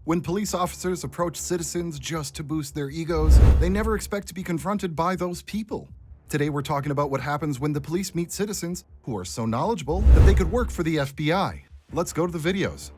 When police officers approach citizens just to boost their egos, they never expect to be confronted by those people. Today we're talking about what happens when the police meet citizens who are so knowledgeable that they could work for the FBI. Let's go to the videos.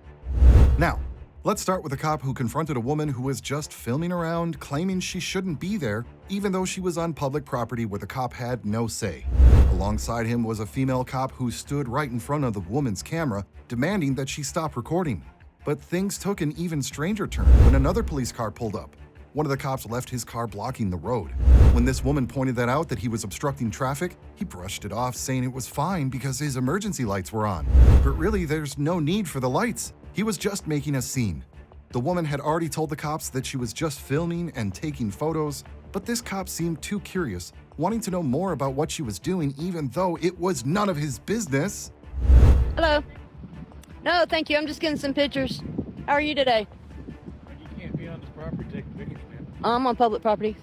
Now, let's start with a cop who confronted a woman who was just filming around, claiming she shouldn't be there, even though she was on public property where the cop had no say. Alongside him was a female cop who stood right in front of the woman's camera, demanding that she stop recording. But things took an even stranger turn when another police car pulled up. One of the cops left his car blocking the road. When this woman pointed that out that he was obstructing traffic, he brushed it off, saying it was fine because his emergency lights were on. But really, there's no need for the lights. He was just making a scene. The woman had already told the cops that she was just filming and taking photos, but this cop seemed too curious, wanting to know more about what she was doing even though it was none of his business. Hello. No, thank you. I'm just getting some pictures. How are you today? You can't be on this property taking pictures, man. I'm on public property.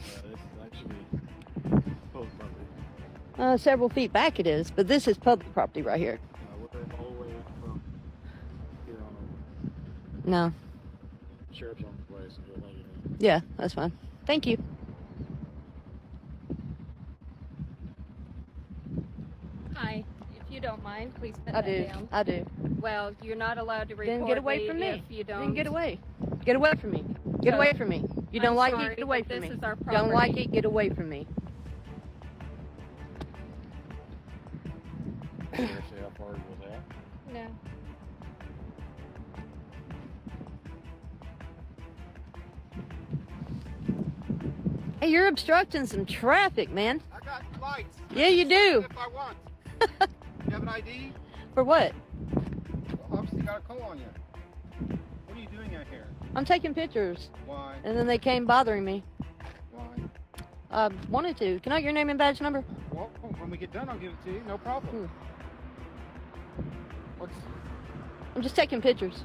This is actually public property. Several feet back it is, but this is public property right here. We're all the way from here on over. No. Sheriff's on the place, and he'll let you know. Yeah, that's fine. Thank you. Hi, if you don't mind, please put I that do. down. I do. Well, you're not allowed to record Then get away me from me. if you don't. Then get away. Get away from me. Get So, away from me. You don't I'm like sorry, it? Get away but from this me. is our Don't like property. it? Get away from me. See how far he was at? No. Hey, you're obstructing some traffic, man. I got lights. Yeah, you do. If I want. You have an ID? For what? Well, obviously got a call on you. What are you doing out here? I'm taking pictures. Why? And then they came bothering me. Why? Wanted to. Can I get your name and badge number? Well, when we get done, I'll give it to you. No problem. What's? I'm just taking pictures.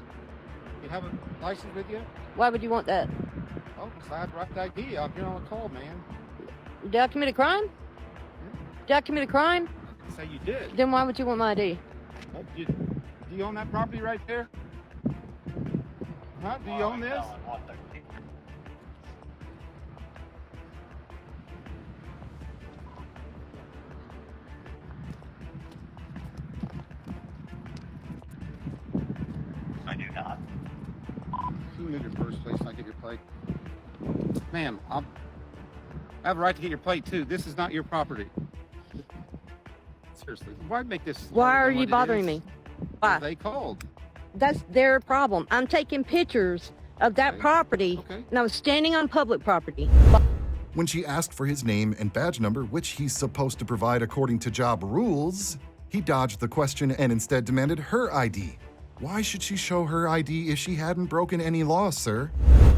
You have a license with you? Why would you want that? Oh, because I have the right ID out here on a call, man. Did I commit a crime? Did I commit a crime? Say you did. Then why would you want my ID? Do you own that property right there? Huh? Do you own this? I do not. Can you move your purse, please, so I get your plate? Ma'am, I have a right to get your plate, too. This is not your property. Seriously, why make this? Why harder are than you what it bothering is? me? Why? They called. That's their problem. I'm taking pictures of that Okay. property, Okay. and I was standing on public property. When she asked for his name and badge number, which he's supposed to provide according to job rules, he dodged the question and instead demanded her ID. Why should she show her ID if she hadn't broken any laws, sir?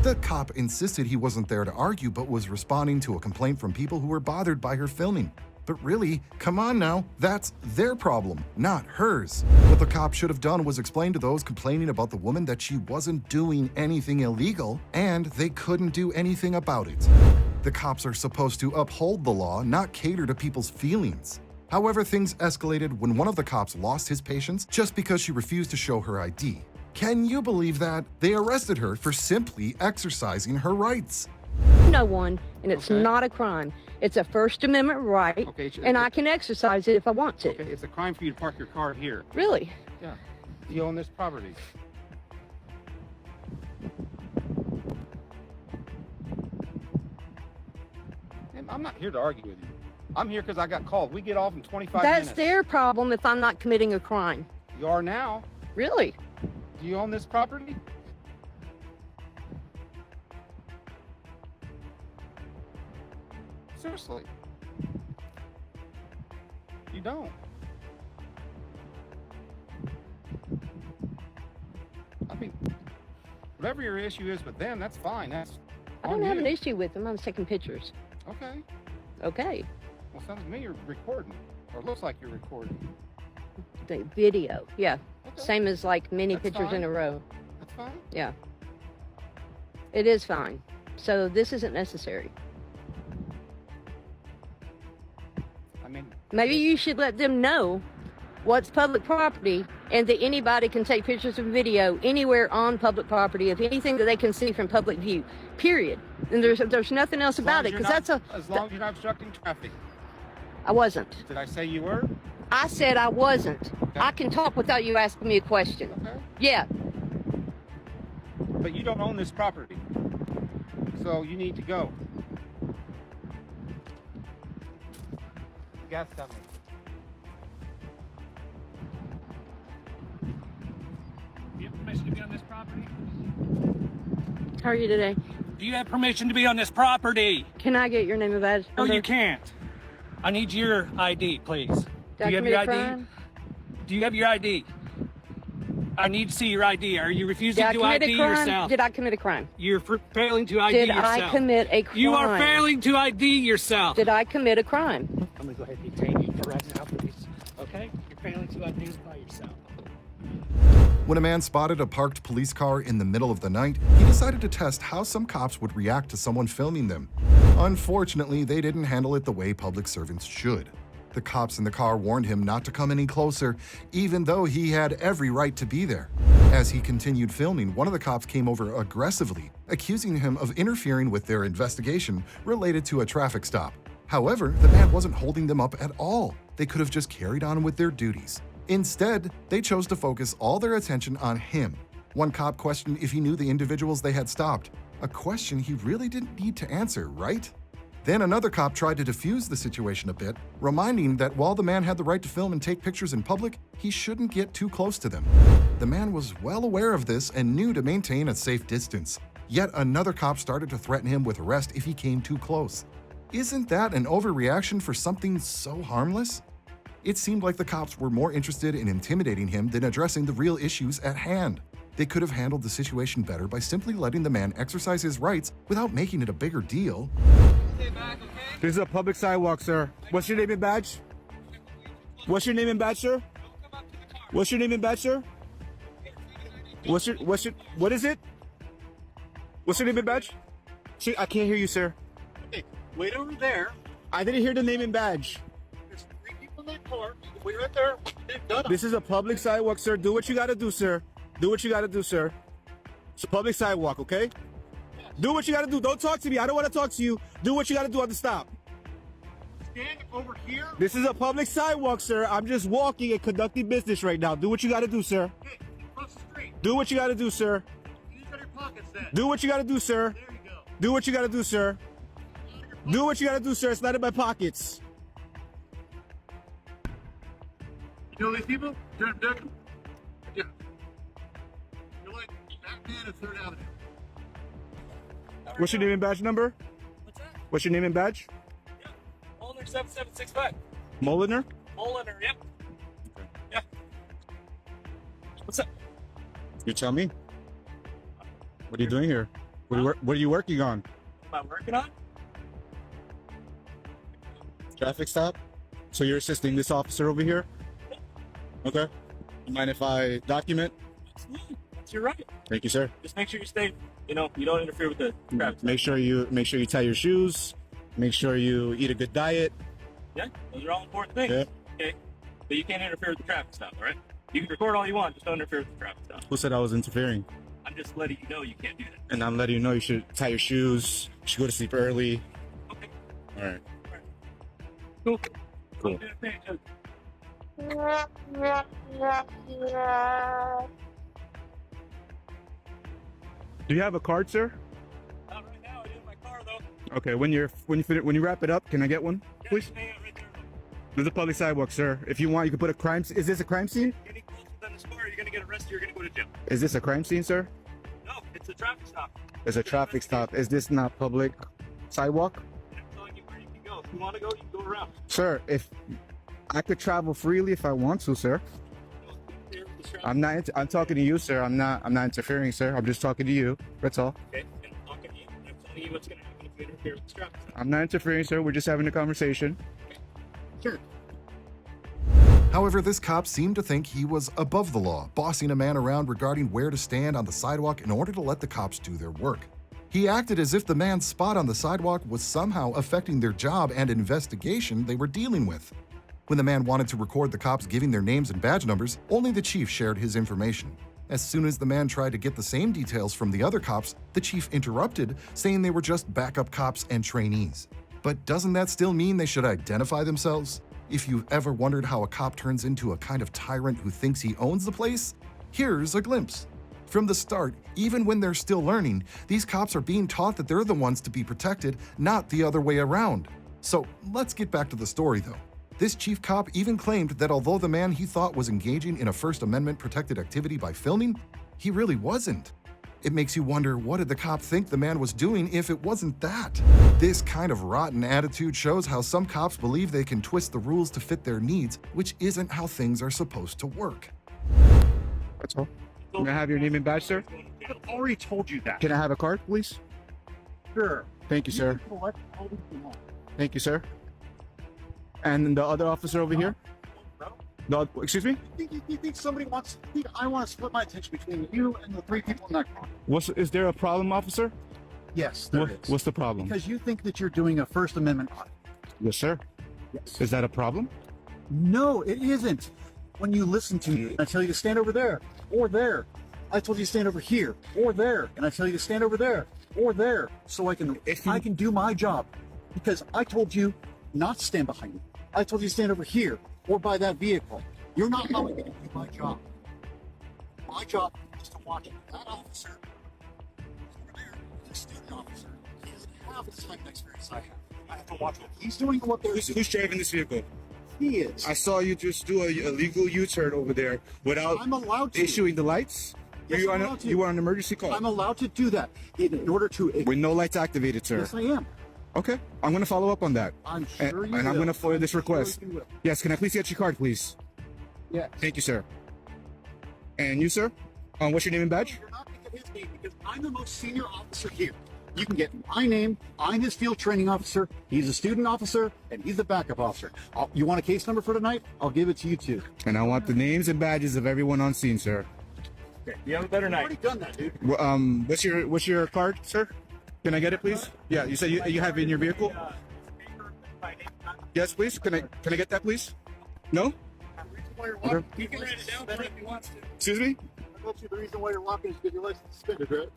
The cop insisted he wasn't there to argue but was responding to a complaint from people who were bothered by her filming. But really, come on now, that's their problem, not hers. What the cop should have done was explain to those complaining about the woman that she wasn't doing anything illegal and they couldn't do anything about it. The cops are supposed to uphold the law, not cater to people's feelings. However, things escalated when one of the cops lost his patience just because she refused to show her ID. Can you believe that? They arrested her for simply exercising her rights. No one, and it's Okay. not a crime. It's a First Amendment right, Okay, and I can exercise it if I want to. Okay, it's a crime for you to park your car here. Really? Yeah. Do you own this property? And I'm not here to argue with you. I'm here because I got called. We get off in 25 That's minutes. their problem if I'm not committing a crime. You are now. Really? Do you own this property? Seriously. You don't. I mean, whatever your issue is with them, that's fine. That's I don't on have you. an issue with them. I'm taking pictures. Okay. Okay. Well, sounds to me you're recording. Or it looks like you're recording. The video. Yeah. Okay. Same as like many That's pictures in fine. a row. That's fine. Yeah. It is fine. So this isn't necessary. I mean, Maybe you should let them know what's public property and that anybody can take pictures and video anywhere on public property of anything that they can see from public view, period. And there's nothing else about it, because As long as you're not obstructing traffic. I wasn't. Did I say you were? I said I wasn't. Okay. I can talk without you asking me a question. Okay. Yeah. But you don't own this property. So you need to go. Gas company. Do you have permission to be on this property? How are you today? Do you have permission to be on this property? Can I get your name and badge? No, number? you can't. I need your ID, please. Did Do I you have commit your a ID? crime? Do you have your ID? I need to see your ID. Are you refusing Did I to commit ID a crime? yourself? Did I commit a crime? You're failing to ID Did yourself. I commit a crime? You are failing to ID yourself. Did I commit a crime? I'm gonna go ahead and detain you for right now, please. Okay? You're failing to ID by yourself. When a man spotted a parked police car in the middle of the night, he decided to test how some cops would react to someone filming them. Unfortunately, they didn't handle it the way public servants should. The cops in the car warned him not to come any closer, even though he had every right to be there. As he continued filming, one of the cops came over aggressively, accusing him of interfering with their investigation related to a traffic stop. However, the man wasn't holding them up at all. They could have just carried on with their duties. Instead, they chose to focus all their attention on him. One cop questioned if he knew the individuals they had stopped, a question he really didn't need to answer, right? Then another cop tried to defuse the situation a bit, reminding that while the man had the right to film and take pictures in public, he shouldn't get too close to them. The man was well aware of this and knew to maintain a safe distance. Yet another cop started to threaten him with arrest if he came too close. Isn't that an overreaction for something so harmless? It seemed like the cops were more interested in intimidating him than addressing the real issues at hand. They could have handled the situation better by simply letting the man exercise his rights without making it a bigger deal. This is a public sidewalk, sir. What's your name and badge? What's your name and badge, sir? What's your name and badge, sir? What is it? What's your name and badge? Sir, I can't hear you, sir. Hey, wait over there. I didn't hear the name and badge. There's 3 people in that car. Wait right there. They've done it. This is a public sidewalk, sir. Do what you gotta do, sir. Do what you gotta do, sir. It's a public sidewalk, okay? Do what you gotta do. Don't talk to me. I don't want to talk to you. Do what you gotta do on the stop. Stand over here. This is a public sidewalk, sir. I'm just walking and conducting business right now. Do what you gotta do, sir. Hey, across the street. Do what you gotta do, sir. Use out your pockets then. Do what you gotta do, sir. There you go. Do what you gotta do, sir. Do what you gotta do, sir. It's not in my pockets. You know these people? They're yeah. You're like Batman at 3rd Avenue. What's your name and badge number? What's that? What's your name and badge? Yeah. Moliner 7765. Moliner? Moliner, yep. Yeah. What's up? You tell me. What are you doing here? What are you working on? What am I working on? Traffic stop? So you're assisting this officer over here? Okay. You mind if I document? Absolutely. That's your right. Thank you, sir. Just make sure you stay, you don't interfere with the traffic. Make sure you tie your shoes. Make sure you eat a good diet. Yeah, those are all important things. Yeah. Okay. But you can't interfere with the traffic stop, all right? You can record all you want, just don't interfere with the traffic stop. Who said I was interfering? I'm just letting you know you can't do that. And I'm letting you know you should tie your shoes. You should go to sleep early. Okay. All right. Cool. Cool. Do you have a card, sir? Not right now. I'm in my car though. Okay. When you wrap it up, can I get one, please? Hang out right there. There's a public sidewalk, sir. If you want, you can put a crime. Is this a crime scene? Getting closer than this car, you're gonna get arrested. You're gonna go to jail. Is this a crime scene, sir? No, it's a traffic stop. It's a traffic stop. Is this not public sidewalk? I'm telling you where you can go. If you want to go, you can go around. Sir, if I could travel freely if I want to, sir. I'm talking to you, sir. I'm not interfering, sir. I'm just talking to you. That's all. Okay, and I'm talking to you. I'm telling you what's gonna happen if you interfere with this traffic stop. I'm not interfering, sir. We're just having a conversation. Sure. However, this cop seemed to think he was above the law, bossing a man around regarding where to stand on the sidewalk in order to let the cops do their work. He acted as if the man's spot on the sidewalk was somehow affecting their job and investigation they were dealing with. When the man wanted to record the cops giving their names and badge numbers, only the chief shared his information. As soon as the man tried to get the same details from the other cops, the chief interrupted, saying they were just backup cops and trainees. But doesn't that still mean they should identify themselves? If you've ever wondered how a cop turns into a kind of tyrant who thinks he owns the place, here's a glimpse. From the start, even when they're still learning, these cops are being taught that they're the ones to be protected, not the other way around. So let's get back to the story though. This chief cop even claimed that although the man he thought was engaging in a First Amendment protected activity by filming, he really wasn't. It makes you wonder, what did the cop think the man was doing if it wasn't that? This kind of rotten attitude shows how some cops believe they can twist the rules to fit their needs, which isn't how things are supposed to work. That's all. Can I have your name and badge, sir? I've already told you that. Can I have a card, please? Sure. Thank you, sir. can collect all these you want. Thank you, sir. And the other officer over here? No, excuse me? You think somebody wants? You think I want to split my attention between you and the three people in that car? Is there a problem, officer? Yes, there is. What's the problem? Because you think that you're doing a First Amendment audit. Yes, sir. Yes. Is that a problem? No, it isn't. When you listen to me, I tell you to stand over there or there. I told you to stand over here or there, and I tell you to stand over there or there, so I can do my job. Because I told you not to stand behind me. I told you to stand over here or by that vehicle. You're not allowing me to do my job. My job is to watch that officer over there, the student officer. He doesn't have the type of experience I have. I have to watch what he's doing and what they're doing. Who's driving this vehicle? He is. I saw you just do a legal U-turn over there without I'm allowed to. issuing the lights. Yes, I'm allowed to. You were on an emergency call. I'm allowed to do that in order to. With no lights activated, sir. Yes, I am. Okay, I'm going to follow up on that. I'm sure you And I'm will. going to forward this I'm sure request. you will. Yes, can I please get your card, please? Yes. Thank you, sir. And you, sir? What's your name and badge? You're not going to get his name because I'm the most senior officer here. You can get my name. I'm his field training officer. He's a student officer, and he's the backup officer. You want a case number for tonight? I'll give it to you too. And I want the names and badges of everyone on scene, sir. Okay. You have a better I've night. already done that, dude. What's your card, sir? Can I get it, please? Yeah, you said you have it in your vehicle? Yes, please. Can I get that, please? No? Okay. You can write it down for him if he wants to. Excuse me? I bet you the reason why you're walking is because your license is suspended, right?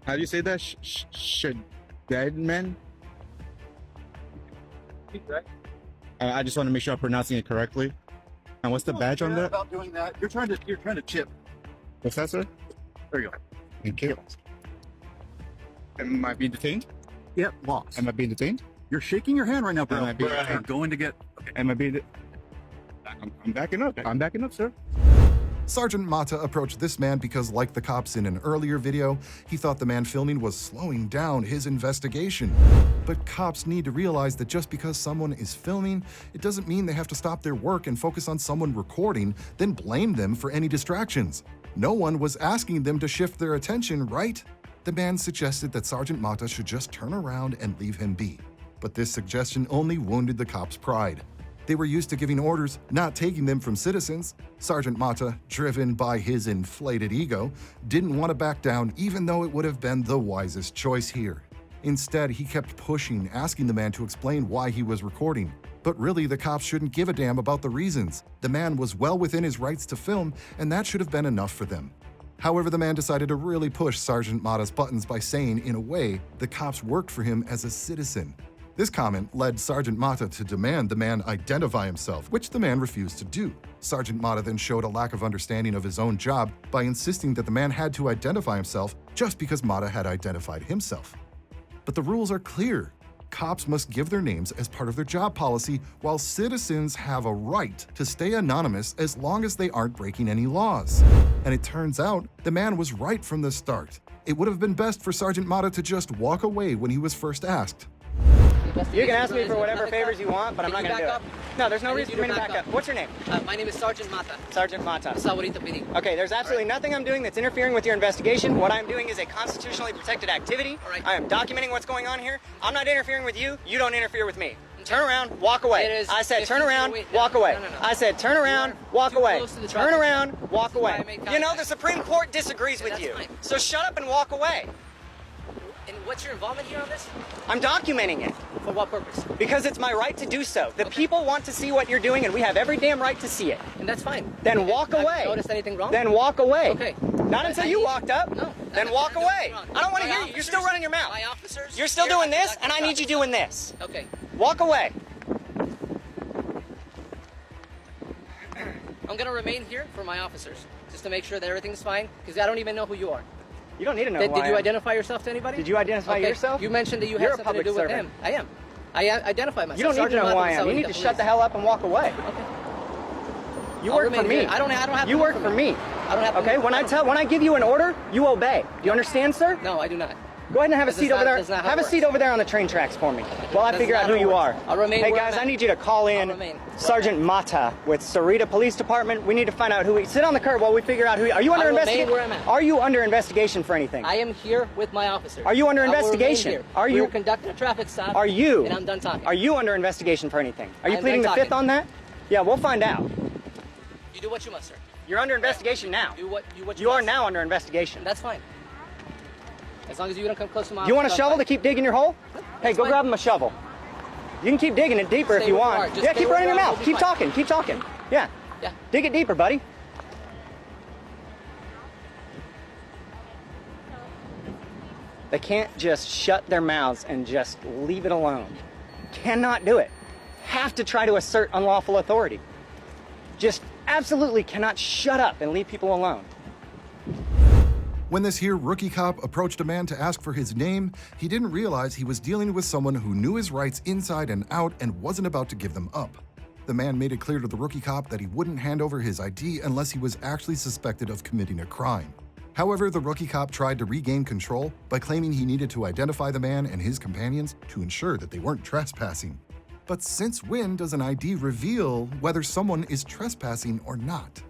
How do you say that? Dead man? I just want to make sure I'm pronouncing it correctly. And what's the badge on You're that? About doing that, you're trying to chip. What's that, sir? There you go. Thank you. Am I being detained? Yep, lost. Am I being detained? You're shaking your hand right now, bro. Am I being- You're going to get. Am I being? I'm backing up. I'm backing up, sir. Sergeant Mata approached this man because, like the cops in an earlier video, he thought the man filming was slowing down his investigation. But cops need to realize that just because someone is filming, it doesn't mean they have to stop their work and focus on someone recording, then blame them for any distractions. No one was asking them to shift their attention, right? The man suggested that Sergeant Mata should just turn around and leave him be. But this suggestion only wounded the cops' pride. They were used to giving orders, not taking them from citizens. Sergeant Mata, driven by his inflated ego, didn't want to back down even though it would have been the wisest choice here. Instead, he kept pushing, asking the man to explain why he was recording. But really, the cops shouldn't give a damn about the reasons. The man was well within his rights to film, and that should have been enough for them. However, the man decided to really push Sergeant Mata's buttons by saying, in a way, the cops worked for him as a citizen. This comment led Sergeant Mata to demand the man identify himself, which the man refused to do. Sergeant Mata then showed a lack of understanding of his own job by insisting that the man had to identify himself just because Mata had identified himself. But the rules are clear. Cops must give their names as part of their job policy, while citizens have a right to stay anonymous as long as they aren't breaking any laws. And it turns out the man was right from the start. It would have been best for Sergeant Mata to just walk away when he was first asked. You can ask me for whatever favors you want, but I'm not going to do it. No, there's no reason for me to back up. What's your name? My name is Sergeant Mata. Sergeant Mata. Saborito PD. Okay, there's absolutely nothing I'm doing that's interfering with your investigation. What I'm doing is a constitutionally protected activity. All right. I am documenting what's going on here. I'm not interfering with you. You don't interfere with me. Turn around, walk away. It is I said 50 turn feet around, away. walk No, away. no. I said turn around, walk too away. close to the Turn traffic around, walk This is why away. I made You know, contact. the Supreme Court disagrees with that's you. fine. So shut up and walk away. And what's your involvement here on this? I'm documenting it For what purpose? because it's my right to do so. The people want to see what you're doing and we have every damn right to see it. And that's fine. Then walk Have you away. noticed anything wrong? Then walk away. Okay. Not until you walked up. No. Then walk away. I don't want to My hear you. You're still officers- running your mouth. My officers. You're still here doing are this, and I conducting need you traffic doing this. stops. Okay. Walk away. I'm gonna remain here for my officers, just to make sure that everything's fine, because I don't even know who you are. You don't need to know Did who I you am. identify yourself to anybody? Did you identify Okay. yourself? You mentioned that you You're had a something to public do with servant. him. I am. I identify myself. You don't need to Sergeant know who Mata I am. You Pasawi, need the to shut police. the hell up and walk away. Okay. You I'll work for remain me. here. I don't have. You to work move for from me. here. I don't have. Okay. To move. When I give you an order, you obey. Do you understand, sir? No, I do not. Go ahead and have a That's seat not- over there. that's not how Have it a seat works. over there on the train tracks for me while I That's figure out not who how it you works. are. I'll remain Hey where guys, I'm I at. need you to call in I'll remain. Sergeant Mata with Sarita Police Department. We need to find out who. Sit on the curb while we figure out who. Are you under I'll remain investigation? where I'm at. Are you under investigation for anything? I am here with my officers. Are you under I will remain investigation? here. Are you- We're conducting a traffic stop. Are you? And I'm done talking. Are you under investigation for anything? Are you I'm pleading the done fifth talking. on that? Yeah, we'll find out. You do what you must, sir. You're under investigation now. Do what You are must. now under investigation. That's fine. As long as you don't come close to my You want a office, shovel I'm to keep digging your hole? Hey, go fine. grab him a shovel. You can keep digging it deeper if Stay you where you want. are. Just Yeah, stay keep where running you your are. mouth. We'll be Keep fine. talking. Keep talking. Yeah. Yeah. Dig it deeper, buddy. They can't just shut their mouths and just leave it alone. Cannot do it. Have to try to assert unlawful authority. Just absolutely cannot shut up and leave people alone. When this here rookie cop approached a man to ask for his name, he didn't realize he was dealing with someone who knew his rights inside and out and wasn't about to give them up. The man made it clear to the rookie cop that he wouldn't hand over his ID unless he was actually suspected of committing a crime. However, the rookie cop tried to regain control by claiming he needed to identify the man and his companions to ensure that they weren't trespassing. But since when does an ID reveal whether someone is trespassing or not?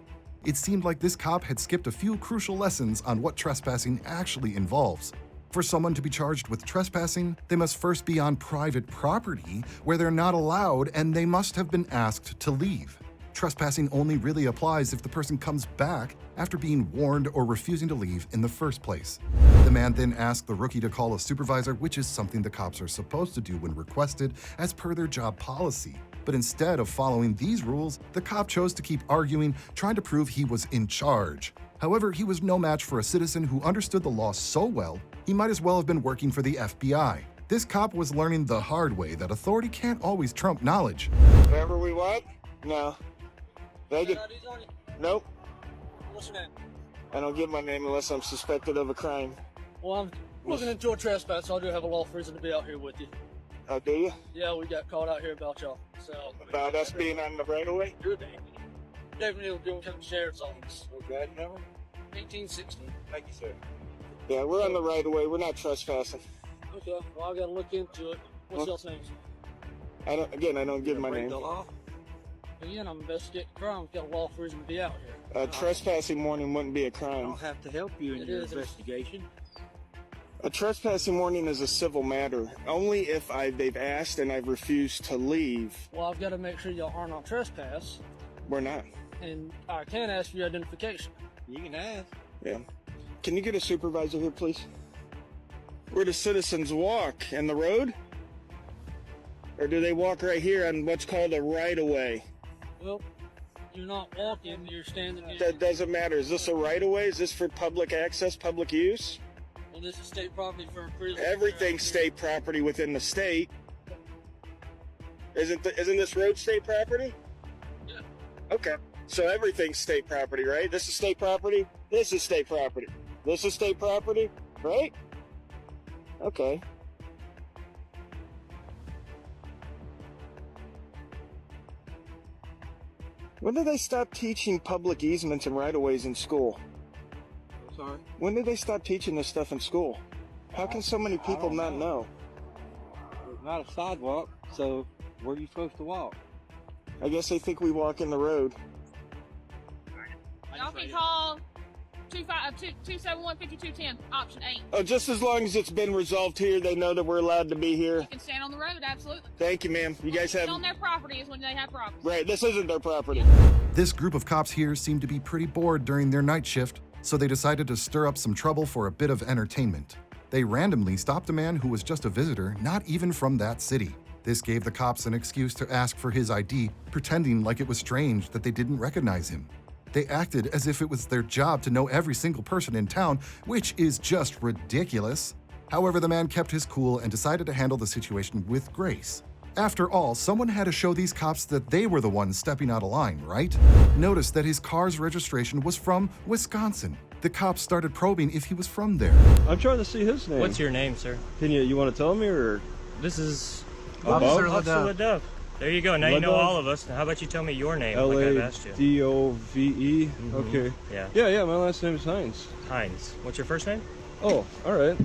It seemed like this cop had skipped a few crucial lessons on what trespassing actually involves. For someone to be charged with trespassing, they must first be on private property where they're not allowed and they must have been asked to leave. Trespassing only really applies if the person comes back after being warned or refusing to leave in the first place. The man then asked the rookie to call a supervisor, which is something the cops are supposed to do when requested as per their job policy. But instead of following these rules, the cop chose to keep arguing, trying to prove he was in charge. However, he was no match for a citizen who understood the law so well, he might as well have been working for the FBI. This cop was learning the hard way that authority can't always trump knowledge. Whatever we want? No. Nope. What's your name? I don't give my name unless I'm suspected of a crime. Well, I'm looking into a trespass, so I do have a lawful reason to be out here with you. Oh, do you? Yeah, we got called out here about y'all. So About us being on the right of way? David Neal, Gilman County Sheriff's Office. Okay, number? 1860. Thank you, sir. Yeah, we're on the right of way. We're not trespassing. Okay, well, I gotta look into it. What's Huh? y'all's names? I don't give my name. Again, I'm investigating crimes. Got a lawful reason to be out here. Trespassing warning wouldn't be a crime. have to help you in your investigation. A trespassing warning is a civil matter. Only if they've asked and I've refused to leave. Well, I've got to make sure y'all aren't on trespass, We're not. and I can ask for your identification. You can ask. Yeah. Can you get a supervisor here, please? Where do citizens walk? In the road? Or do they walk right here on what's called a right-of-way? Well, you're not walking, you're standing here. That doesn't matter. Is this a right-of-way? Is this for public access, public use? Well, this is state property for a prison. Everything's state property within the state. Isn't this road state property? Yeah. Okay. So everything's state property, right? This is state property. This is state property. This is state property, right? Okay. When did they stop teaching public easements and right-of-ways in school? I'm sorry? When did they stop teaching this stuff in school? How can so many people not know? There's not a sidewalk, so where are you supposed to walk? I guess they think we walk in the road. Y'all can call 271-5210, option 8. Oh, just as long as it's been resolved here, they know that we're allowed to be here. You can stand on the road, absolutely. Thank you, ma'am. You guys have... on their property is when they have problems. Right, this isn't their property. This group of cops here seemed to be pretty bored during their night shift, so they decided to stir up some trouble for a bit of entertainment. They randomly stopped a man who was just a visitor, not even from that city. This gave the cops an excuse to ask for his ID, pretending like it was strange that they didn't recognize him. They acted as if it was their job to know every single person in town, which is just ridiculous. However, the man kept his cool and decided to handle the situation with grace. After all, someone had to show these cops that they were the ones stepping out of line, right? Notice that his car's registration was from Wisconsin. The cops started probing if he was from there. I'm trying to see his name. What's your name, sir? Can you want to tell me, or? This is Officer Ledove. There you go. Now you know all of us. Now how about you tell me your name, like I've asked you? L-A-D-O-V-E? Okay. Yeah. Yeah, my last name is Hines. Hines. What's your first name? Oh, all right.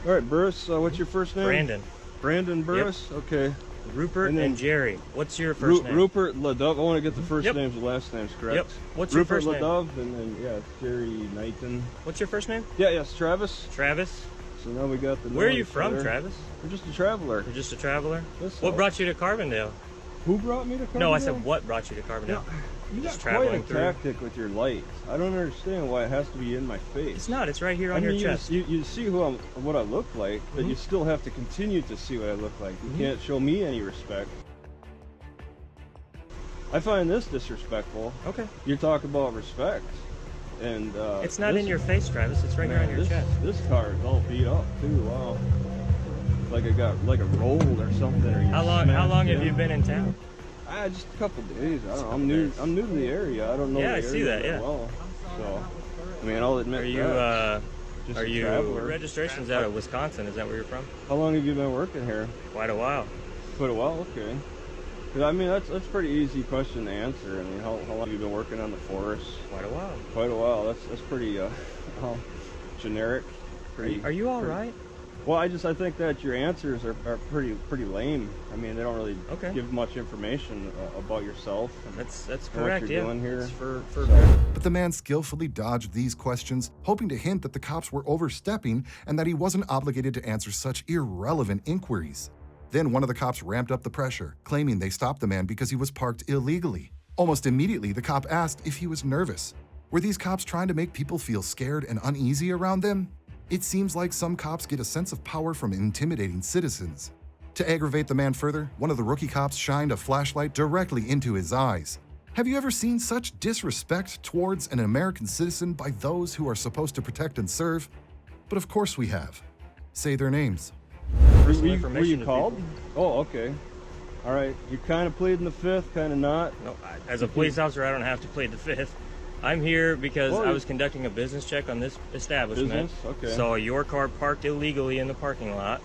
All right, Burris, what's your first name? Brandon. Brandon Burris? Yep. Okay. Rupert and Jerry. What's your first name? Rupert Ledove. I want to get the first names and last names correct. Yep. What's your first name? Rupert Ledove, and then, yeah, Jerry Knighton. What's your first name? Yeah, yes, Travis. Travis. So now we got the... Where are you from, Travis? I'm just a traveler. You're just a traveler? Yes, what brought you to Carbondale? Who brought me to Carbondale? No, I said what brought you to Carbondale? You just got quite a tactic with your light. I don't understand why it has to be in my face. It's not. It's right here on your chest. You see what I look like, but you still have to continue to see what I look like. You can't show me any respect. I find this disrespectful. Okay. You're talking about respect. And it's not in your face, Travis. It's right here on your chest. This car is all beat up too. Wow. Like it got like a roll or something. Or how long have you been in town? Just a couple days. I don't know. I'm new to the area. I don't know. Yeah, the I see that. Yeah. Well, so I mean, I'll admit. Are you your registration's out of Wisconsin? Is that where you're from? How long have you been working here? Quite a while. Quite a while. Okay. I mean, that's a pretty easy question to answer. I mean, how long have you been working on the force? Quite a while. Quite a while. That's pretty generic. Are you all right? Well, I think that your answers are pretty lame. I mean, they don't really give much information about yourself. That's correct. What you're doing here. But the man skillfully dodged these questions, hoping to hint that the cops were overstepping and that he wasn't obligated to answer such irrelevant inquiries. Then one of the cops ramped up the pressure, claiming they stopped the man because he was parked illegally. Almost immediately, the cop asked if he was nervous. Were these cops trying to make people feel scared and uneasy around them? It seems like some cops get a sense of power from intimidating citizens. To aggravate the man further, one of the rookie cops shined a flashlight directly into his eyes. Have you ever seen such disrespect towards an American citizen by those who are supposed to protect and serve? But of course we have. Say their names. Were you called? Oh, okay. All right. You're kind of pleading the fifth, kind of not? No, as a police officer, I don't have to plead the fifth. I'm here because I was conducting a business check on this establishment. Okay. Saw your car parked illegally in the parking lot,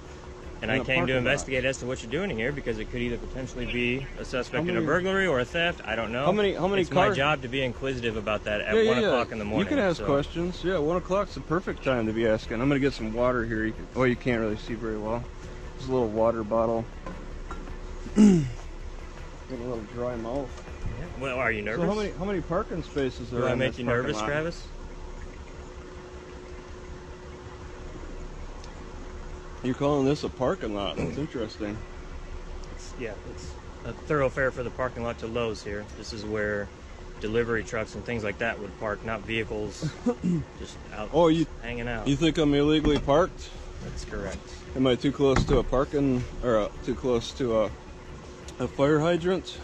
and I came to investigate as to what you're doing here because it could either potentially be a suspect in a burglary or a theft. I don't know. How many it's cars? my job to be inquisitive about that at 1 o'clock in the morning. You can ask questions. Yeah, 1 o'clock's the perfect time to be asking. I'm gonna get some water here. You can't really see very well. There's a little water bottle. Get a little dry mouth. Yeah. Well, are you nervous? So how many parking spaces are? Do I make you nervous, Travis? You're calling this a parking lot? That's interesting. It's a thoroughfare for the parking lot to Lowe's here. This is where delivery trucks and things like that would park, not vehicles just out hanging out. You think I'm illegally parked? That's correct. Am I too close to a parking, or too close to a fire hydrant?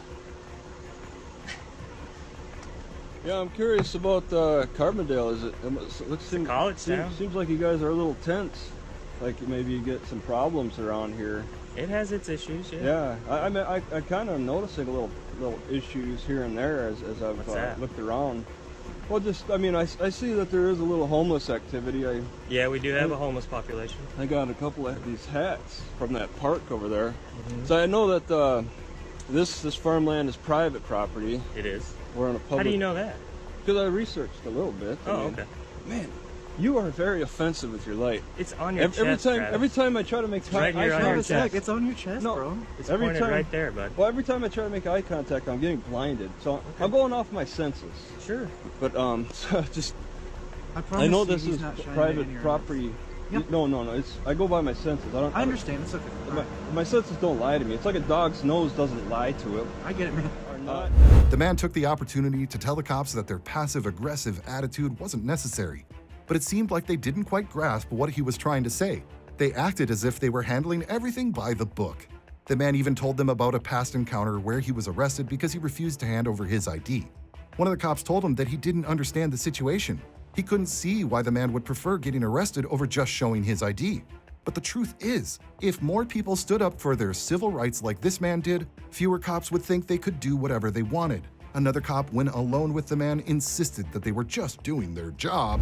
Yeah, I'm curious about Carbondale. It's a college town. Seems like you guys are a little tense. Like maybe you get some problems around here. It has its issues, yeah. Yeah, I kind of noticing little issues here and there as I've looked around. Well, I see that there is a little homeless activity. Yeah, we do have a homeless population. I got a couple of these hats from that park over there. So I know that this farmland is private property. It is. We're on a public. How do you know that? Because I researched a little bit. Okay. Man, you are very offensive with your light. It's on your chest, every time I try to make right here on your chest. It's on your chest, bro. It's pointed right there, bud. Well, every time I try to make eye contact, I'm getting blinded. So I'm going off my senses. Sure. But so just promise I know you this he's is not shining private in your property. Yeah. No. It's I go by my senses. I understand. It's okay. My senses don't lie to me. It's like a dog's nose doesn't lie to it. I get it, man. Or not. The man took the opportunity to tell the cops that their passive-aggressive attitude wasn't necessary, but it seemed like they didn't quite grasp what he was trying to say. They acted as if they were handling everything by the book. The man even told them about a past encounter where he was arrested because he refused to hand over his ID. One of the cops told him that he didn't understand the situation. He couldn't see why the man would prefer getting arrested over just showing his ID. But the truth is, if more people stood up for their civil rights like this man did, fewer cops would think they could do whatever they wanted. Another cop, when alone with the man, insisted that they were just doing their job.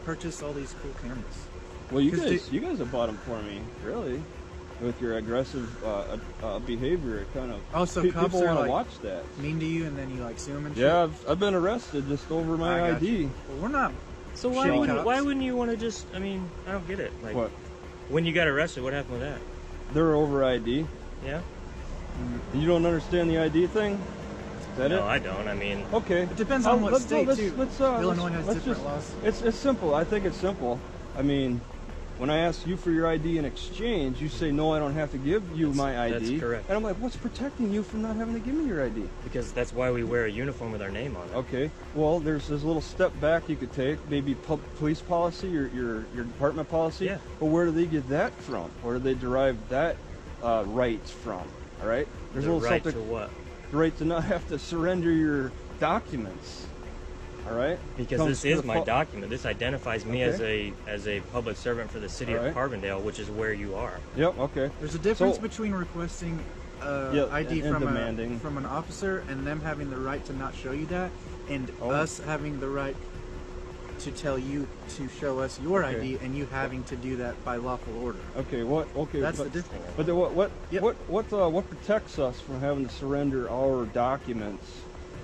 Purchase all these cool cameras. Well, you guys have bought them for me, really. With your aggressive behavior, it kind of so cops people are want to like watch that. mean to you, and then you like sue them and shit? Yeah, I've been arrested just over my ID. Well, we're not. So why wouldn't you want to just? I mean, I don't get it. Like, What? When you got arrested, what happened with that? They're over ID. Yeah. You don't understand the ID thing? Is that it? No, I don't. I mean, Okay. It depends on what state too. Illinois has let's different laws. It's simple. I think it's simple. I mean, when I ask you for your ID in exchange, you say, no, I don't have to give you my ID. That's correct. And I'm like, what's protecting you from not having to give me your ID? because that's why we wear a uniform with our name on it. Okay. Well, there's this little step back you could take. Maybe police policy, your department policy. Yeah. But where do they get that from? Where do they derive that rights from? All right. There's The a little right something. to what? The right to not have to surrender your documents. All right. Because Comes this to is the my document. This identifies me Okay. as a public servant for the city All of right. Carbondale, which is where you are. Yep. Okay. There's a difference So- between requesting Yeah, ID and from demanding. from an officer and them having the right to not show you that, and Oh. us having the right to tell you to show us your Okay. ID, and you having to do that by lawful order. Okay. What? Okay. That's but, the difference. But then what? Yep. What protects us from having to surrender our documents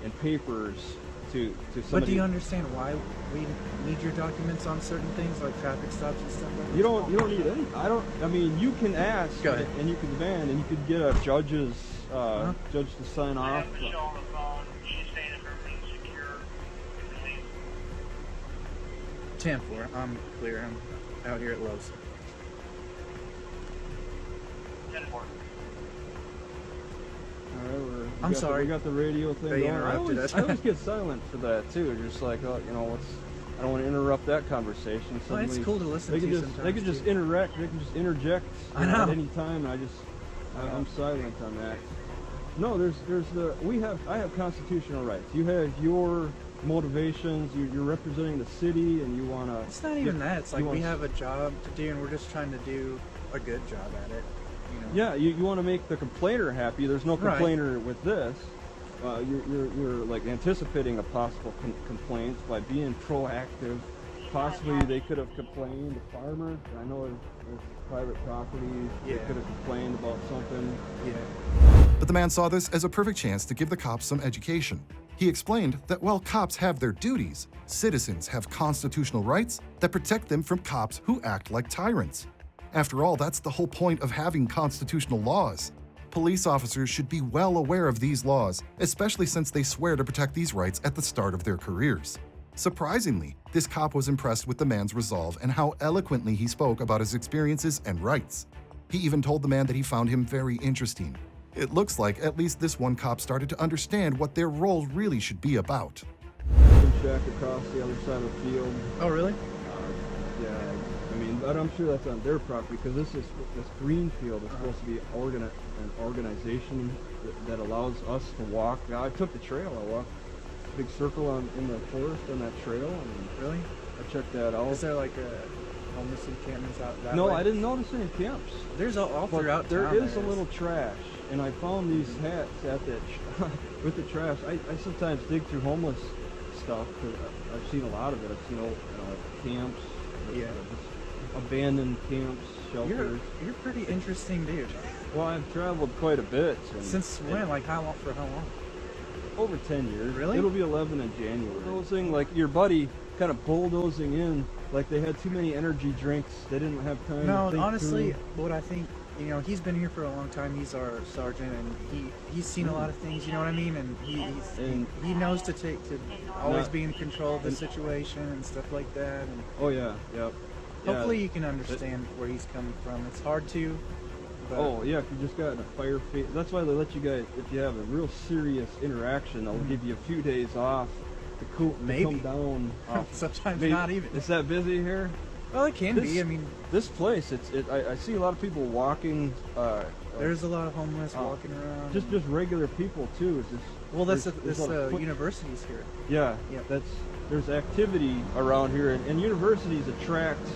and papers to somebody? But do you understand why we need your documents on certain things like traffic stops and stuff like that? You don't need any. I mean, you can ask Go ahead. and you can demand and you could get a judge to sign off. 10-4. I'm clear. I'm out here at Lowe's. 10-4. I'm sorry. We got the radio thing They going. interrupted us. I always get silent for that too. Just like, oh, you know, I don't want to interrupt that conversation. Well, it's Somebody- cool to listen they to can just, sometimes, They can just too. interact. They can just interject I know. at any time. And I'm silent on that. No, I have constitutional rights. You have your motivations. You're representing the city, and you want to. It's not even that. It's like we have a job to do, and we're just trying to do a good job at it. You know? Yeah, you want to make the complainer happy. There's no Right. complainer with this. You're like anticipating a possible complaint by being proactive. Possibly they could have complained. The farmer, I know it's private property. They could have complained about something. Yeah. But the man saw this as a perfect chance to give the cops some education. He explained that while cops have their duties, citizens have constitutional rights that protect them from cops who act like tyrants. After all, that's the whole point of having constitutional laws. Police officers should be well aware of these laws, especially since they swear to protect these rights at the start of their careers. Surprisingly, this cop was impressed with the man's resolve and how eloquently he spoke about his experiences and rights. He even told the man that he found him very interesting. It looks like at least this one cop started to understand what their role really should be about. Shack across the other side of the field. Oh, really? Yeah, I mean, but I'm sure that's on their property because this green field is supposed to be an organization that allows us to walk. Now, I took the trail. I walked a big circle in the forest on that trail. And Really? I checked that out. Is there like homeless encampments out that No, way? I didn't notice any camps. There's all But throughout there town. is a little trash, and I found these hats at that with the trash. I sometimes dig through homeless stuff because I've seen a lot of it. I've seen camps, just abandoned camps, shelters. You're a pretty interesting dude. Well, I've traveled quite a bit. Since when? Like how long? For how long? Over 10 years. Really? It'll be 11 in January. Bulldozing, like your buddy kind of bulldozing in, like they had too many energy drinks. They didn't have time to No, think honestly, through. what I think you know, he's been here for a long time. He's our sergeant, and he's seen a lot of things. You know what I mean? And he knows to always be in control of the situation and stuff like that. And oh yeah, yep. Hopefully you can understand where he's coming from. It's hard to. But oh yeah, if you just got in a fire phase, that's why they let you guys. If you have a real serious interaction, they'll give you a few days off to come down. Sometimes not even. It's that busy here. Well, it can be. I mean, this place. I see a lot of people walking. There's a lot of homeless walking around. Just regular people too. This university's here. Yeah. There's activity around here, and universities attract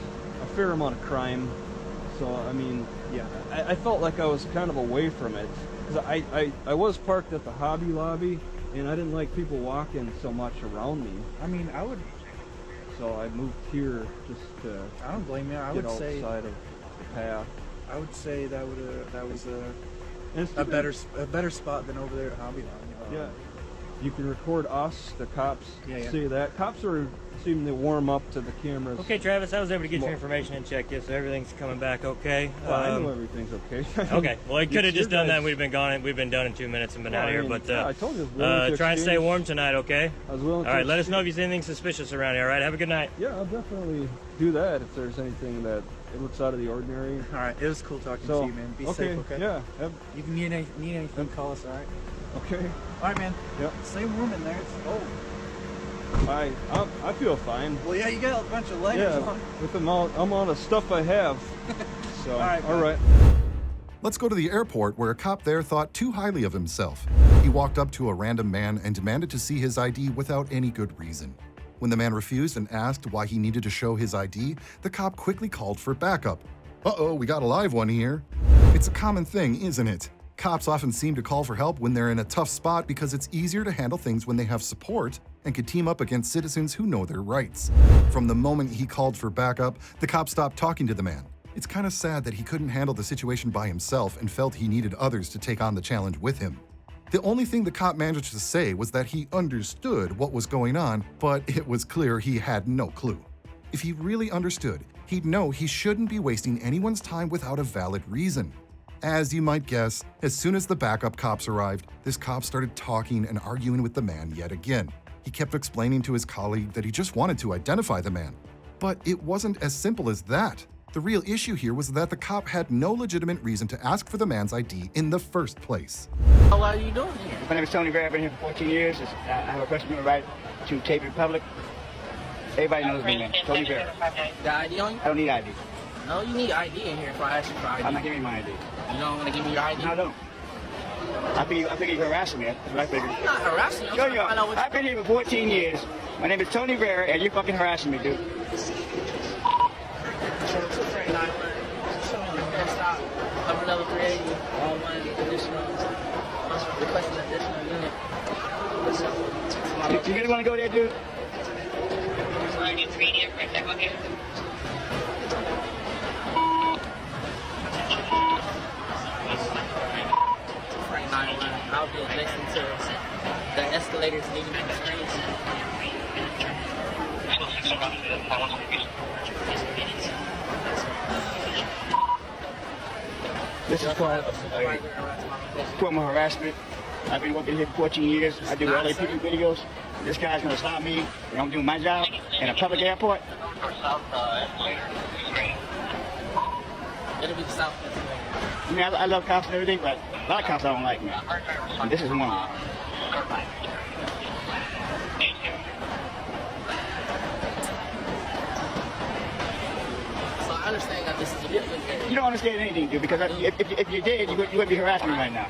a fair amount of crime. So I mean, yeah, I felt like I was kind of away from it because I was parked at the Hobby Lobby, and I didn't like people walking so much around me. I mean, I would. So I moved here just to. I don't blame you. I would say outside of the path. I would say that was a better spot than over there at Hobby Lobby. Yeah, you can record us, the cops. See that cops seem to warm up to the cameras. Okay, Travis, I was able to get your information and check you, so everything's coming back okay. Well, I know everything's okay. Okay, well, I could have just done that. We've been gone. We've been done in 2 minutes and been out of here. But I told you, try and stay warm tonight, okay? I was willing. All right, let us know if you see anything suspicious around here. All right, have a good night. Yeah, I'll definitely do that if there's anything that it looks out of the ordinary. All right, it was cool talking to you, man. Be safe, okay? Yeah. You can need anything, call us, all right? Okay. All right, man. Yep. Stay warm in there. It's cold. I feel fine. Well, yeah, you got a bunch of layers on. With the amount of stuff I have. So, all right. Let's go to the airport where a cop there thought too highly of himself. He walked up to a random man and demanded to see his ID without any good reason. When the man refused and asked why he needed to show his ID, the cop quickly called for backup. Uh-oh, we got a live one here. It's a common thing, isn't it? Cops often seem to call for help when they're in a tough spot because it's easier to handle things when they have support and can team up against citizens who know their rights. From the moment he called for backup, the cop stopped talking to the man. It's kind of sad that he couldn't handle the situation by himself and felt he needed others to take on the challenge with him. The only thing the cop managed to say was that he understood what was going on, but it was clear he had no clue. If he really understood, he'd know he shouldn't be wasting anyone's time without a valid reason. As you might guess, as soon as the backup cops arrived, this cop started talking and arguing with the man yet again. He kept explaining to his colleague that he just wanted to identify the man. But it wasn't as simple as that. The real issue here was that the cop had no legitimate reason to ask for the man's ID in the first place. What are you doing here? My name is Tony Vera. I've been here for 14 years. I have a First Amendment right to tape in public. Everybody knows me, man. Tony Vera. The ID on you? I don't need ID. No, you need ID in here if I ask you for ID. I'm not giving you my ID. You don't want to give me your ID? No, I don't. I think you're harassing me. That's what I figure. I'm not harassing you. Yo, I've been here for 14 years. My name is Tony Vera, and you're fucking harassing me, dude. Upper level 380, all one additional, requesting additional unit. You really want to go there, dude? I'll be adjacent to the escalators leading to the streets. This is called formal harassment. I've been working here for 14 years. I do LAPD videos. This guy's gonna stop me and I'm doing my job in a public airport. It'll be the south. I mean, I love cops and everything, but a lot of cops I don't like, man. And this is one of them. So I understand that this is a different area. You don't understand anything, dude, because if you did, you wouldn't be harassing me right now.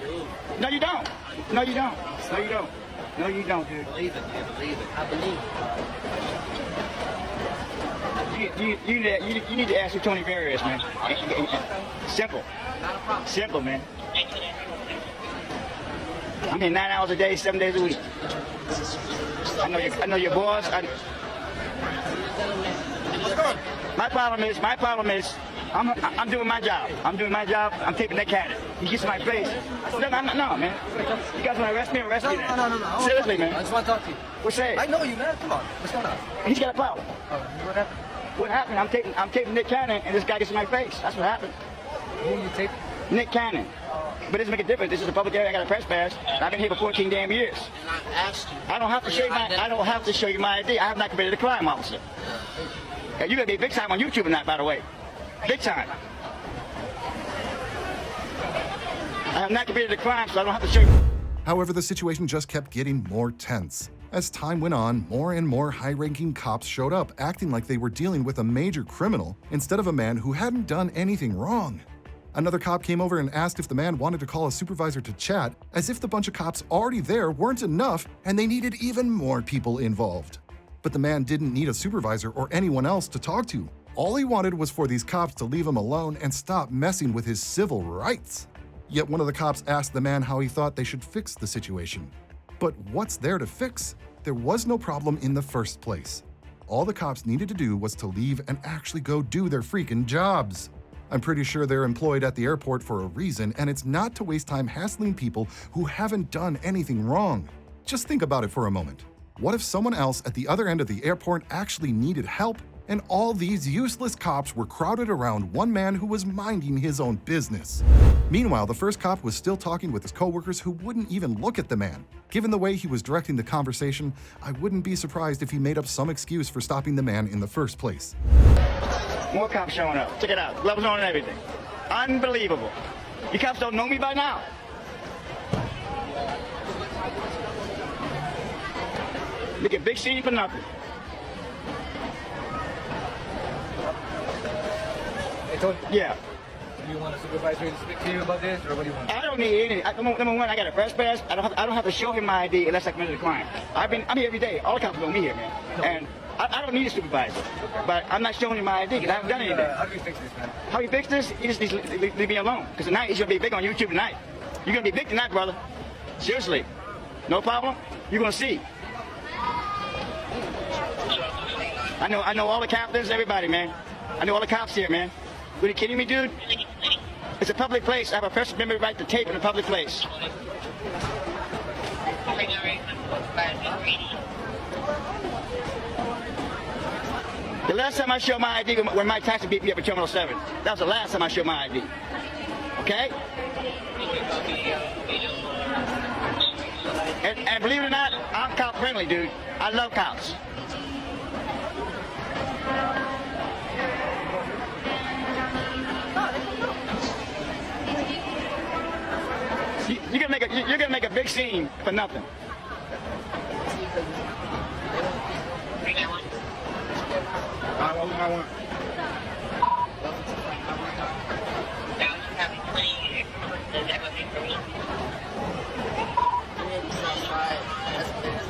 No, you don't. No, you don't. No, you don't. No, you don't, dude. Believe it, man. Believe it. I believe it. You need to ask who Tony Vera is, man. Simple. Not a problem. Simple, man. I'm here 9 hours a day, 7 days a week. I know your boss. My problem is, I'm doing my job. I'm doing my job. I'm taping that cat. He gets in my face. No, man. You guys want to arrest me? Arrest me. No. Seriously, man. I just want to talk to you. What's that? I know you, man. Come on. What's going on? He's got a problem. What happened? What happened? I'm taping Nick Cannon, and this guy gets in my face. That's what happened. Who you taping? Nick Cannon. But it doesn't make a difference. This is a public area. I got a press pass. I've been here for 14 damn years. And I've asked you. I don't have to show you my. I don't have to show you my ID. I have not committed a crime, officer. You're gonna be big time on YouTube tonight, by the way. Big time. I have not committed a crime, so I don't have to show you. However, the situation just kept getting more tense. As time went on, more and more high-ranking cops showed up, acting like they were dealing with a major criminal instead of a man who hadn't done anything wrong. Another cop came over and asked if the man wanted to call a supervisor to chat, as if the bunch of cops already there weren't enough and they needed even more people involved. But the man didn't need a supervisor or anyone else to talk to. All he wanted was for these cops to leave him alone and stop messing with his civil rights. Yet one of the cops asked the man how he thought they should fix the situation. But what's there to fix? There was no problem in the first place. All the cops needed to do was to leave and actually go do their freaking jobs. I'm pretty sure they're employed at the airport for a reason, and it's not to waste time hassling people who haven't done anything wrong. Just think about it for a moment. What if someone else at the other end of the airport actually needed help, and all these useless cops were crowded around one man who was minding his own business? Meanwhile, the first cop was still talking with his coworkers who wouldn't even look at the man. Given the way he was directing the conversation, I wouldn't be surprised if he made up some excuse for stopping the man in the first place. More cops showing up. Check it out. Gloves on and everything. Unbelievable. You cops don't know me by now. Make a big scene for nothing. Yeah. Do you want a supervisor to speak to you about this, or what do you want? I don't need any. Number one, I got a press pass. I don't have to show him my ID unless I committed a crime. I'm here every day. All the cops know me here, man. And I don't need a supervisor, but I'm not showing you my ID because I haven't done anything. How do you fix this, man? How you fix this? You just need to leave me alone. Because tonight, he's going to be big on YouTube tonight. You're going to be big tonight, brother. Seriously. No problem? You're going to see. I know all the captains, everybody, man. I know all the cops here, man. Are you kidding me, dude? It's a public place. I have a First Amendment right to tape in a public place. The last time I showed my ID when Mike Tyson beat me up at Terminal 7. That was the last time I showed my ID. Okay? And believe it or not, I'm cop friendly, dude. I love cops. You're gonna make a big scene for nothing. I want.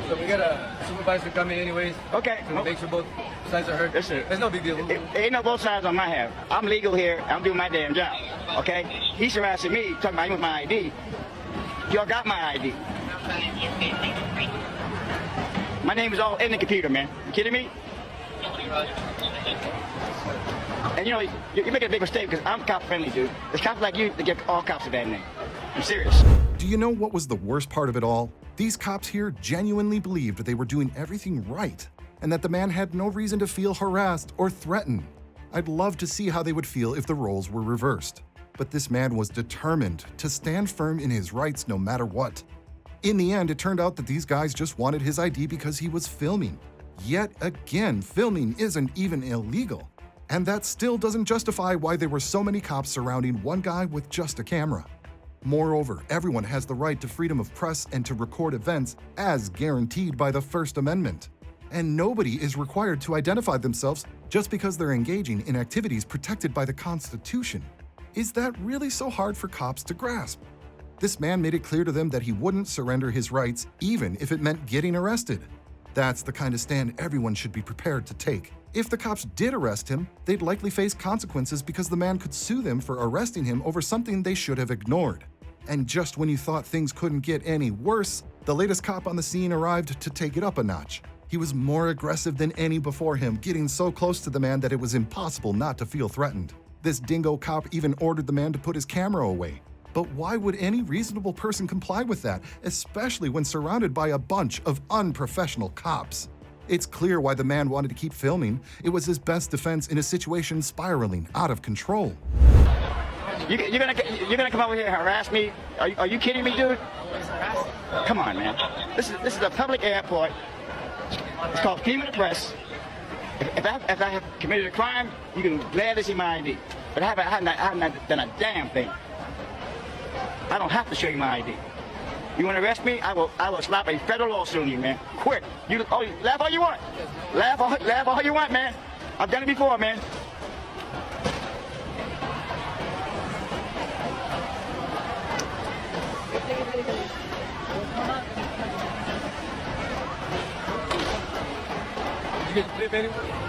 So we got a supervisor coming anyways. Okay. To make sure both sides are heard. There's no big deal. Ain't no both sides on my half. I'm legal here. I'm doing my damn job. Okay? He's harassing me, talking about you with my ID. Y'all got my ID. My name is all in the computer, man. You kidding me? And you know, you're making a big mistake because I'm cop friendly, dude. There's cops like you that give all cops a bad name. I'm serious. Do you know what was the worst part of it all? These cops here genuinely believed they were doing everything right and that the man had no reason to feel harassed or threatened. I'd love to see how they would feel if the roles were reversed. But this man was determined to stand firm in his rights no matter what. In the end, it turned out that these guys just wanted his ID because he was filming. Yet again, filming isn't even illegal. And that still doesn't justify why there were so many cops surrounding one guy with just a camera. Moreover, everyone has the right to freedom of press and to record events as guaranteed by the First Amendment. And nobody is required to identify themselves just because they're engaging in activities protected by the Constitution. Is that really so hard for cops to grasp? This man made it clear to them that he wouldn't surrender his rights, even if it meant getting arrested. That's the kind of stand everyone should be prepared to take. If the cops did arrest him, they'd likely face consequences because the man could sue them for arresting him over something they should have ignored. And just when you thought things couldn't get any worse, the latest cop on the scene arrived to take it up a notch. He was more aggressive than any before him, getting so close to the man that it was impossible not to feel threatened. This dingo cop even ordered the man to put his camera away. But why would any reasonable person comply with that, especially when surrounded by a bunch of unprofessional cops? It's clear why the man wanted to keep filming. It was his best defense in a situation spiraling out of control. You're gonna come over here and harass me? Are you kidding me, dude? Come on, man. This is a public airport. It's called freedom of the press. If I have committed a crime, you can gladly see my ID. But I have not done a damn thing. I don't have to show you my ID. You want to arrest me? I will slap a federal lawsuit on you, man. Quick. Laugh all you want. Laugh all you want, man. I've done it before, man. You get to live anywhere?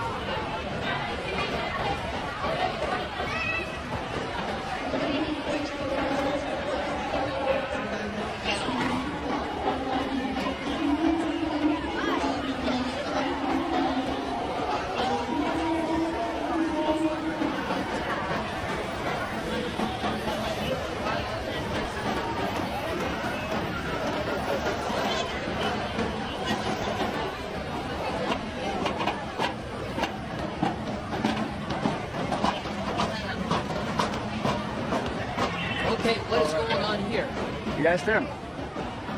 Okay, what is going on here? You guys turn.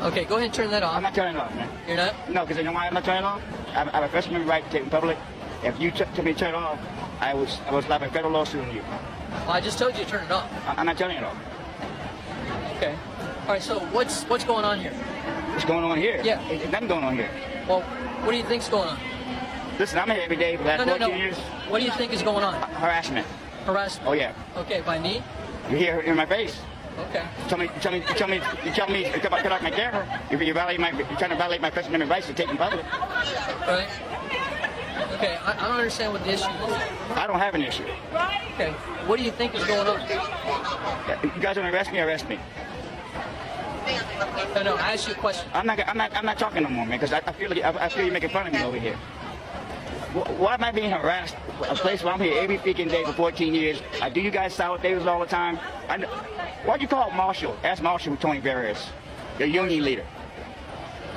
Okay, go ahead and turn that off. I'm not turning it off, man. You're not? No, because you know why I'm not turning it off? I have a First Amendment right to take in public. If you tell me to turn it off, I will slap a federal lawsuit on you. Well, I just told you to turn it off. I'm not turning it off. Okay. All right, so what's going on here? What's going on here? Yeah. There's nothing going on here. Well, what do you think's going on? Listen, I'm here every day for the last 14 years. What do you think is going on? Harassment. Harassment? Oh, yeah. Okay, by me? You're here in my face. Okay. Tell me, cut off my camera. You're trying to violate my First Amendment rights to take in public. Right. Okay, I don't understand what the issue is. I don't have an issue. Okay, what do you think is going on? You guys want to arrest me? Arrest me. No, I asked you a question. I'm not talking no more, man, because I feel you're making fun of me over here. Why am I being harassed? A place where I'm here every freaking day for 14 years. I do you guys sour favors all the time. Why'd you call Marshall? Ask Marshall who Tony Barrera is, your union leader.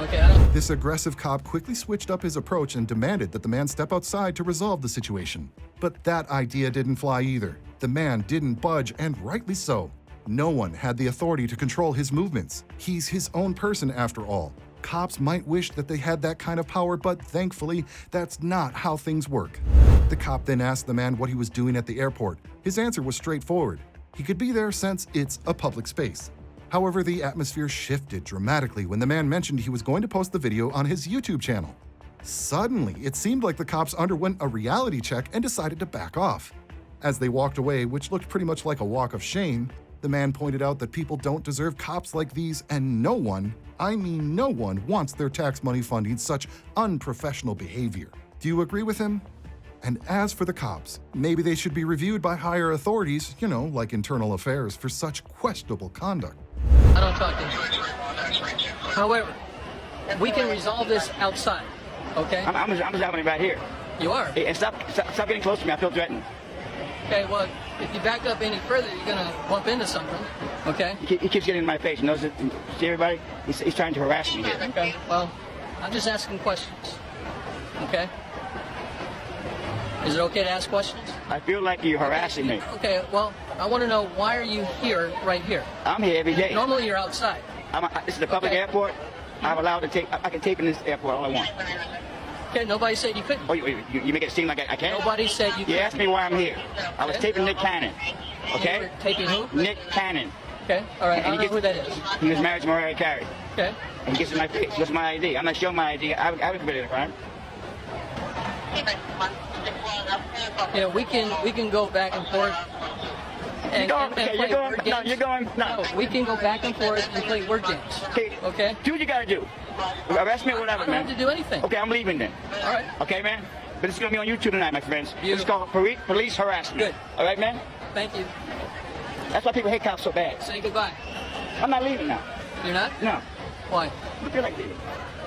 Okay. This aggressive cop quickly switched up his approach and demanded that the man step outside to resolve the situation. But that idea didn't fly either. The man didn't budge, and rightly so. No one had the authority to control his movements. He's his own person after all. Cops might wish that they had that kind of power, but thankfully, that's not how things work. The cop then asked the man what he was doing at the airport. His answer was straightforward. He could be there since it's a public space. However, the atmosphere shifted dramatically when the man mentioned he was going to post the video on his YouTube channel. Suddenly, it seemed like the cops underwent a reality check and decided to back off. As they walked away, which looked pretty much like a walk of shame, the man pointed out that people don't deserve cops like these, and no one, I mean no one, wants their tax money funding such unprofessional behavior. Do you agree with him? And as for the cops, maybe they should be reviewed by higher authorities, like internal affairs, for such questionable conduct. I don't talk to him. However, we can resolve this outside, okay? I'm resolving it right here. You are? Hey, and stop getting close to me. I feel threatened. Okay, well, if you back up any further, you're gonna bump into something, okay? He keeps getting in my face. You know, see everybody? He's trying to harass me here. Okay, well, I'm just asking questions, okay? Is it okay to ask questions? I feel like you're harassing me. Okay, well, I want to know, why are you here, right here? I'm here every day. Normally you're outside. This is a public airport. I'm allowed to take, I can tape in this airport all I want. Okay, nobody said you couldn't. Oh, you make it seem like I can't? Nobody said you couldn't. You asked me why I'm here. I was taping Nick Cannon. Okay? You were taping who? Nick Cannon. Okay, all right, I don't know who that is. He was married to Mariah Carey. Okay. And he gets in my face. What's my ID? I'm not showing my ID. I haven't committed a crime. We can go back and forth. No, we can go back and forth and play word games. Okay? Do what you gotta do. Arrest me or whatever, man. I don't have to do anything. Okay, I'm leaving then. All right. Okay, man? But it's gonna be on YouTube tonight, my friends. It's called police harassment. Good. All right, man? Thank you. That's why people hate cops so bad. Say goodbye. I'm not leaving now. You're not? No. Why? I feel like leaving.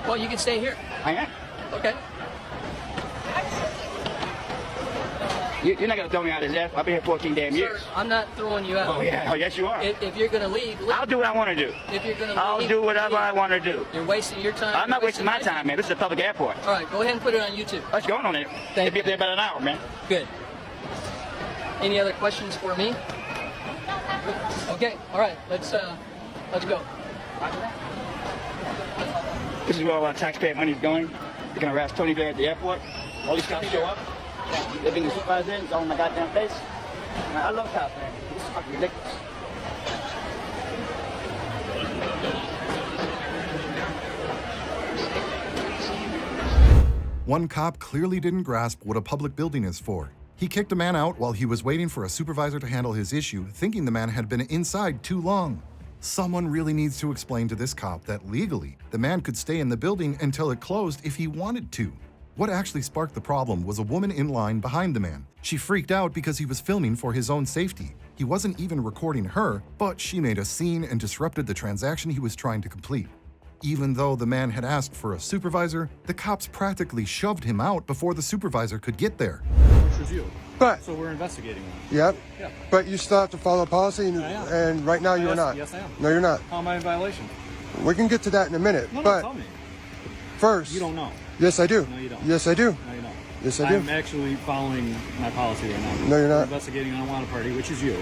Well, you can stay here. I am. Okay. You're not gonna throw me out of this. I've been here 14 damn years. Sir, I'm not throwing you out. Oh yeah. Oh yes, you are. If you're gonna leave, I'll do what I want to do. If you're gonna leave, I'll do whatever I want to do. You're wasting your time. I'm not wasting my time, man. This is a public airport. All right, go ahead and put it on YouTube. What's going on there? It'll be up there about an hour, man. Good. Any other questions for me? Okay, all right, let's go. This is where all our taxpayer money is going. They're gonna arrest Tony Blair at the airport. All these cops show up. They bring the supervisor in, it's all in my goddamn face. I love cops, man. This is fucking ridiculous. One cop clearly didn't grasp what a public building is for. He kicked a man out while he was waiting for a supervisor to handle his issue, thinking the man had been inside too long. Someone really needs to explain to this cop that legally, the man could stay in the building until it closed if he wanted to. What actually sparked the problem was a woman in line behind the man. She freaked out because he was filming for his own safety. He wasn't even recording her, but she made a scene and disrupted the transaction he was trying to complete. Even though the man had asked for a supervisor, the cops practically shoved him out before the supervisor could get there. Which was you. But so we're investigating that. Yep. Yeah. But you still have to follow policy, and right now you're not. Yes, I am. No, you're not. How am I in violation? We can get to that in a minute. No, but tell me. First. You don't know. Yes, I do. No, you don't. Yes, I do. No, you don't. Yes, I do. I'm actually following my policy right now. No, you're not. We're investigating an unwanted party, which is you.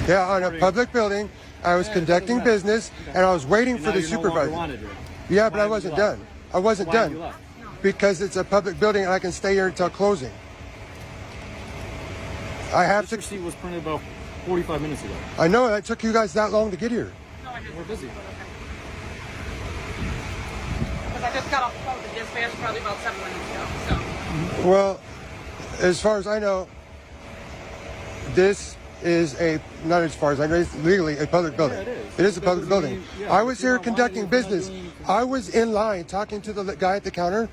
Yeah, on a public building, I was conducting business, and I was waiting for the supervisor. Yeah, but I wasn't done. I wasn't done. Because it's a public building, and I can stay here until closing. I have to. This receipt was printed about 45 minutes ago. I know, it took you guys that long to get here. We're busy. Because I just got off the phone with dispatch probably about 7 minutes ago. So. Well, as far as I know, this is not as far as I know, it's legally a public building. Yeah, it is a public building. I was here conducting business. I was in line talking to the guy at the counter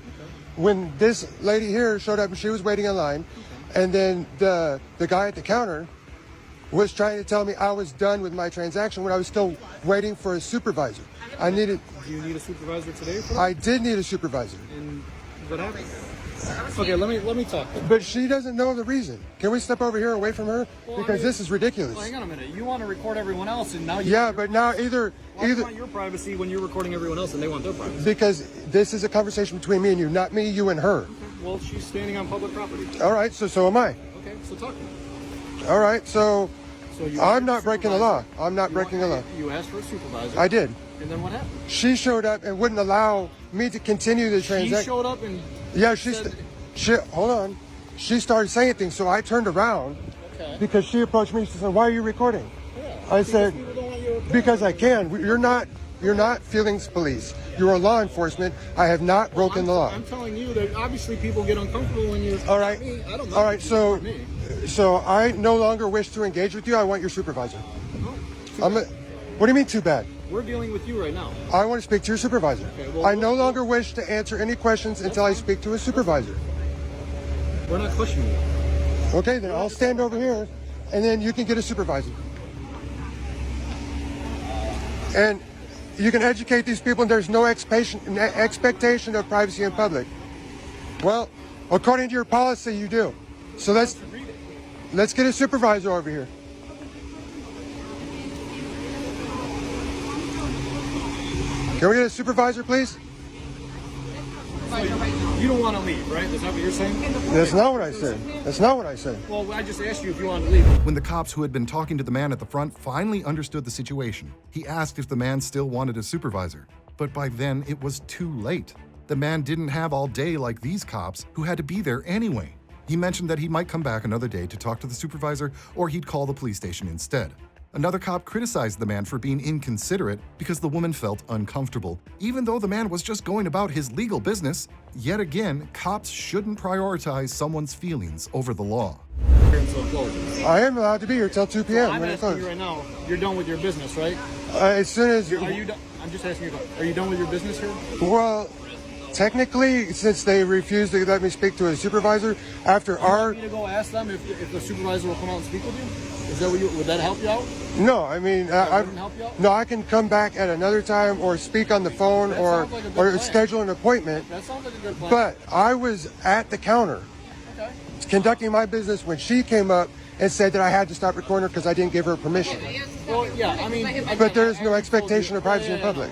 when this lady here showed up and she was waiting in line. And then the guy at the counter was trying to tell me I was done with my transaction when I was still waiting for a supervisor. I needed. Do you need a supervisor today? I did need a supervisor. And what happened? Okay, let me talk. But she doesn't know the reason. Can we step over here away from her? Because this is ridiculous. Well, hang on a minute. You want to record everyone else, and now you. Yeah, but now either. You want your privacy when you're recording everyone else, and they want their privacy. Because this is a conversation between me and you, not me, you, and her. Okay. Well, she's standing on public property. All right, so am I. Okay, so talk to me. All right, so I'm not breaking the law. I'm not breaking the law. You asked for a supervisor. I did. And then what happened? She showed up and wouldn't allow me to continue the transaction. She showed up and. Yeah, she hold on. She started saying things, so I turned around because she approached me. She said, "Why are you recording?" Yeah, I said, "Because I can. You're not feelings police. You're a law enforcement. I have not broken the law." I'm telling you that obviously people get uncomfortable when you're. All right. Me. I don't know. All right. So I no longer wish to engage with you. I want your supervisor. What do you mean too bad? We're dealing with you right now. I want to speak to your supervisor. Okay, well, I no longer wish to answer any questions until I speak to a supervisor. We're not questioning you. Okay, then I'll stand over here, and then you can get a supervisor. And you can educate these people, and there's no expectation of privacy in public. Well, according to your policy, you do. So let's get a supervisor over here. Can we get a supervisor, please? You don't want to leave, right? Is that what you're saying? That's not what I said. That's not what I said. Well, I just asked you if you wanted to leave. When the cops who had been talking to the man at the front finally understood the situation, he asked if the man still wanted a supervisor. But by then, it was too late. The man didn't have all day like these cops who had to be there anyway. He mentioned that he might come back another day to talk to the supervisor, or he'd call the police station instead. Another cop criticized the man for being inconsiderate because the woman felt uncomfortable, even though the man was just going about his legal business. Yet again, cops shouldn't prioritize someone's feelings over the law. I am allowed to be here till 2 p.m. So I'm asking you right now, you're done with your business, right? As soon as... Are you done? I'm just asking you, are you done with your business here? Well, technically, since they refused to let me speak to a supervisor, after you want me to go ask them if the supervisor will come out and speak with you? Is that what would that help you out? No, I mean, no, I can come back at another time or speak on the phone or schedule an appointment. That sounds like a good plan. But I was at the counter conducting my business when she came up and said that I had to stop recording her because I didn't give her permission. Well, yeah, I mean... But there's no expectation of privacy in public.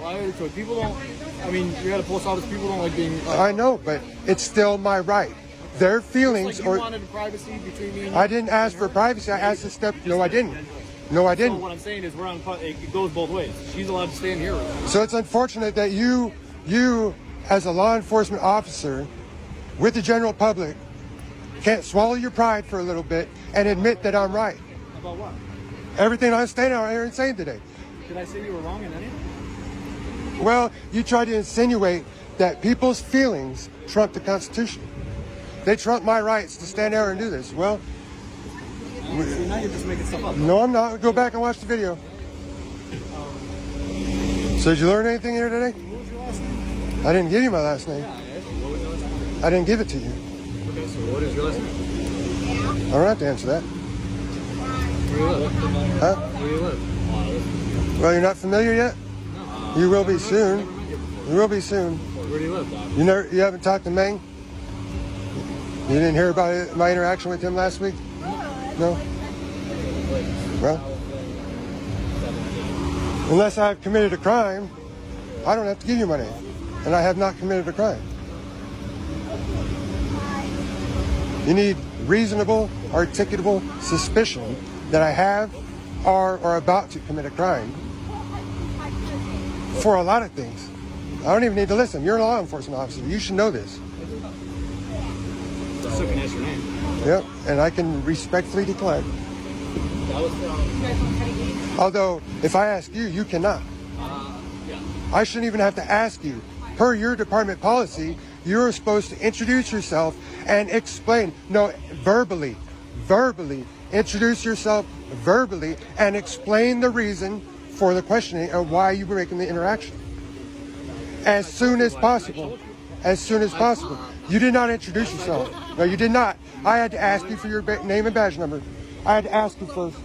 People don't... I mean, you're at a post office, people don't like being... I know, but it's still my right. Their feelings you wanted privacy between me and you? I didn't ask for privacy. I asked to step... No, I didn't. No, I didn't. So what I'm saying is it goes both ways. She's allowed to stand here. So it's unfortunate that you as a law enforcement officer with the general public can't swallow your pride for a little bit and admit that I'm right. About what? Everything I'm standing out here and saying today. Did I say you were wrong in anything? Well, you tried to insinuate that people's feelings trump the Constitution. They trump my rights to stand there and do this. Well, So now you're just making stuff up. no, I'm not. Go back and watch the video. So did you learn anything here today? What was your last name? I didn't give you my last name. Yeah, I asked you. What was your last name? I didn't give it to you. Okay, so what is your last name? I don't have to answer that. Where do you live? Huh? Where do you live? Well, you're not familiar yet? No. You will be soon. You will be soon. Where do you live, Doc? You haven't talked to Meng? You didn't hear about my interaction with him last week? No? Well, unless I've committed a crime, I don't have to give you my name. And I have not committed a crime. You need reasonable, articulable suspicion that I have or are about to commit a crime for a lot of things. I don't even need to listen. You're a law enforcement officer. You should know this. So can I ask your name? Yep, and I can respectfully decline. That was Although, if I ask you, you cannot. yeah. I shouldn't even have to ask you. Per your department policy, you're supposed to introduce yourself and explain. No, verbally. Introduce yourself verbally and explain the reason for the questioning and why you were making the interaction. As soon as possible. As soon as possible. You did not introduce yourself. No, you did not. I had to ask you for your name and badge number. I had to ask you first.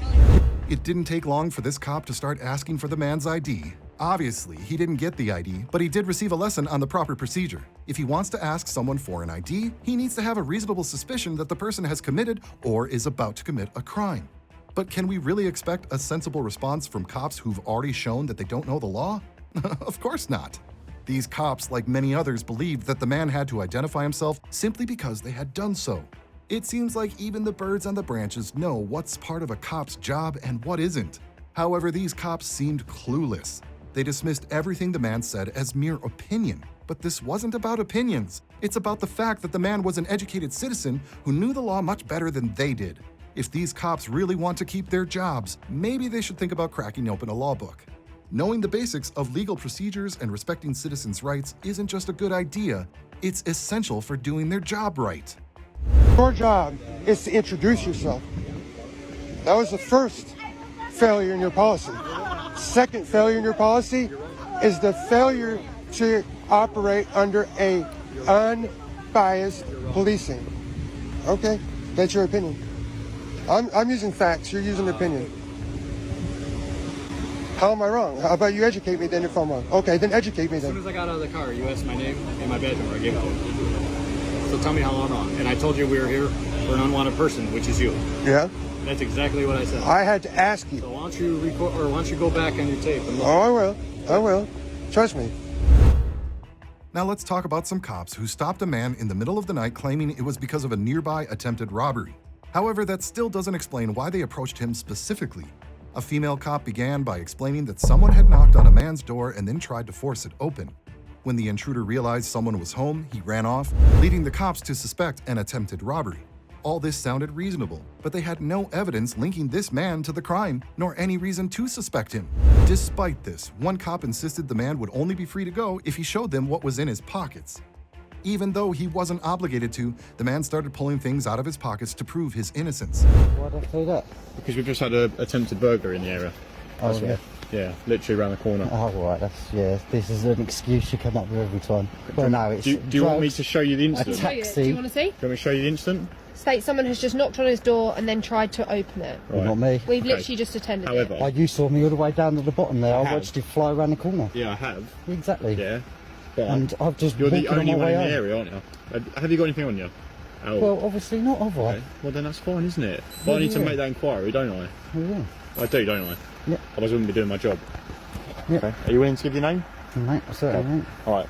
It didn't take long for this cop to start asking for the man's ID. Obviously, he didn't get the ID, but he did receive a lesson on the proper procedure. If he wants to ask someone for an ID, he needs to have a reasonable suspicion that the person has committed or is about to commit a crime. But can we really expect a sensible response from cops who've already shown that they don't know the law? Of course not. These cops, like many others, believed that the man had to identify himself simply because they had done so. It seems like even the birds on the branches know what's part of a cop's job and what isn't. However, these cops seemed clueless. They dismissed everything the man said as mere opinion. But this wasn't about opinions. It's about the fact that the man was an educated citizen who knew the law much better than they did. If these cops really want to keep their jobs, maybe they should think about cracking open a law book. Knowing the basics of legal procedures and respecting citizens' rights isn't just a good idea, it's essential for doing their job right. Your job is to introduce yourself. That was the first failure in your policy. Second failure in your policy is the failure to operate under a unbiased policing. Okay, that's your opinion. I'm using facts, you're using opinion. How am I wrong? How about you educate me then if I'm wrong? Okay, then educate me then. As soon as I got out of the car, you asked my name and my badge number. I gave it to you. So tell me how I'm wrong. And I told you we were here for an unwanted person, which is you. Yeah? That's exactly what I said. I had to ask you. So why don't you record, or why don't you go back on your tape and look? Oh, I will. Trust me. Now let's talk about some cops who stopped a man in the middle of the night claiming it was because of a nearby attempted robbery. However, that still doesn't explain why they approached him specifically. A female cop began by explaining that someone had knocked on a man's door and then tried to force it open. When the intruder realized someone was home, he ran off, leading the cops to suspect an attempted robbery. All this sounded reasonable, but they had no evidence linking this man to the crime, nor any reason to suspect him. Despite this, one cop insisted the man would only be free to go if he showed them what was in his pockets. Even though he wasn't obligated to, the man started pulling things out of his pockets to prove his innocence. Why'd I say that? Because we've just had an attempted burglary in the area. Oh, yeah. Yeah, literally around the corner. Oh, right, this is an excuse you come up with every time. Well, no, it's Do you want me to show you the incident? A taxi. Do you want to see? Do you want me to show you the incident? State someone has just knocked on his door and then tried to open it. Well, not me. We've literally just attended However, it. You saw me all the way down to the bottom there. I watched you fly around the corner. Yeah, I have. Exactly. Yeah. But and I've just you're the only on my one way in the home. area, aren't you? Have you got anything on you? Oh. Well, obviously not, have I? Okay. Well, then that's fine, isn't it? But I need to make that inquiry, don't I? Oh, yeah. I do, don't I? Yeah. Otherwise I wouldn't be doing my job. Yeah. Okay. Are you willing to give your name? Mate, I certainly won't. Alright.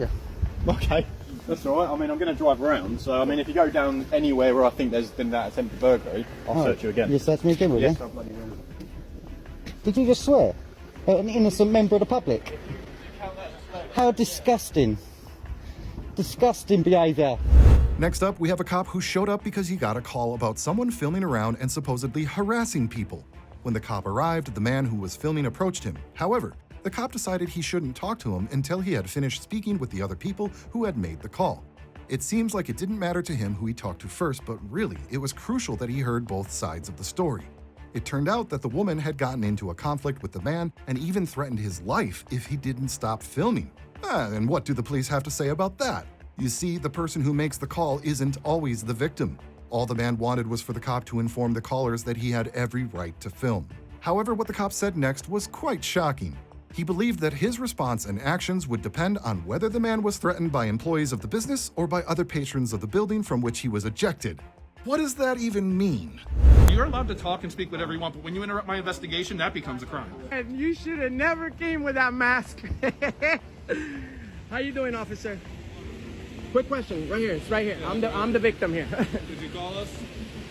you. Okay, that's all right. I mean, I'm going to drive around, so I mean, if you go down anywhere where I think there's been that attempted burglary, I'll search you again. You search me again, will yes, you? I'll bloody will. Did you just swear at an innocent member of the public? How disgusting. Disgusting behaviour. Next up, we have a cop who showed up because he got a call about someone filming around and supposedly harassing people. When the cop arrived, the man who was filming approached him. However, the cop decided he shouldn't talk to him until he had finished speaking with the other people who had made the call. It seems like it didn't matter to him who he talked to first, but really, it was crucial that he heard both sides of the story. It turned out that the woman had gotten into a conflict with the man and even threatened his life if he didn't stop filming. And what do the police have to say about that? You see, the person who makes the call isn't always the victim. All the man wanted was for the cop to inform the callers that he had every right to film. However, what the cop said next was quite shocking. He believed that his response and actions would depend on whether the man was threatened by employees of the business or by other patrons of the building from which he was ejected. What does that even mean? You're allowed to talk and speak whatever you want, but when you interrupt my investigation, that becomes a crime. And you should have never came with that mask. How you doing, officer? Quick question, right here. It's right here. I'm the victim here. Did you call us?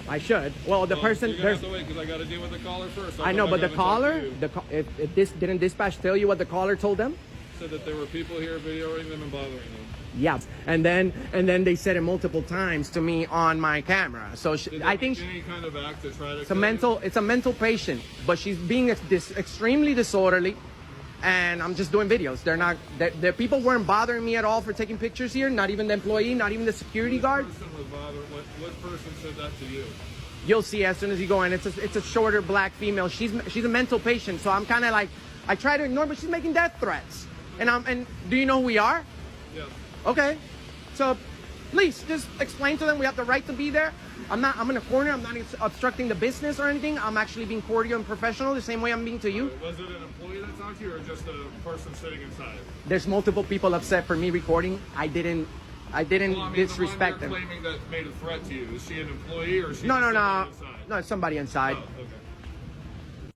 I should. Well, the person. You're gonna have to wait because I got to deal with the caller first. I know, but the caller, if this didn't dispatch tell you what the caller told them? Said that there were people here videoing them and bothering them. Yeah, and then they said it multiple times to me on my camera. So I think any kind of act to try to. It's a mental patient, but she's being extremely disorderly. And I'm just doing videos. The people weren't bothering me at all for taking pictures here. Not even the employee, not even the security guard. What person said that to you? You'll see as soon as you go in. It's a shorter black female. She's a mental patient, so I'm kind of like, I try to ignore, but she's making death threats. And do you know who we are? Yeah. Okay. So please just explain to them we have the right to be there. I'm in a corner. I'm not obstructing the business or anything. I'm actually being cordial and professional the same way I'm being to you. Was it an employee that talked to you or just a person sitting inside? There's multiple people upset for me recording. I didn't disrespect them. The one you're claiming that made a threat to you, is she an employee or is she No, somebody inside? no, it's somebody inside. Oh, okay.